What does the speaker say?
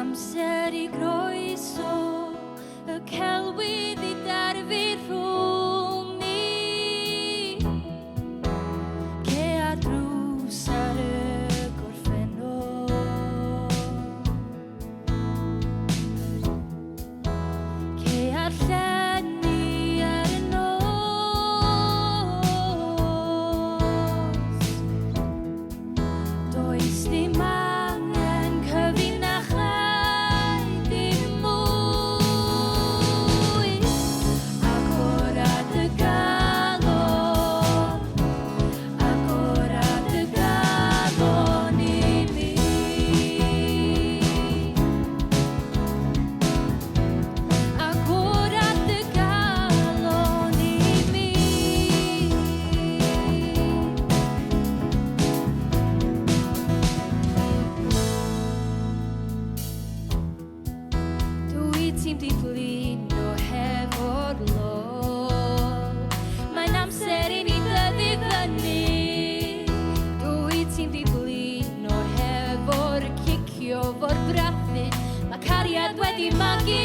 amser I groeso y celwydd I derfyd rhwng ni ce ar drws ar y gorffennol ce ar llenni ar y nos does dim angen cyfinachau dim mwy agorad y galon I mi agorad y galon I mi Dwi ti'n di blino hefo'r lol Mae'n amser I ni dyfu fyny Dwi ti'n di blino hefo'r cicio fo'r brathu Mae cariad wedi magu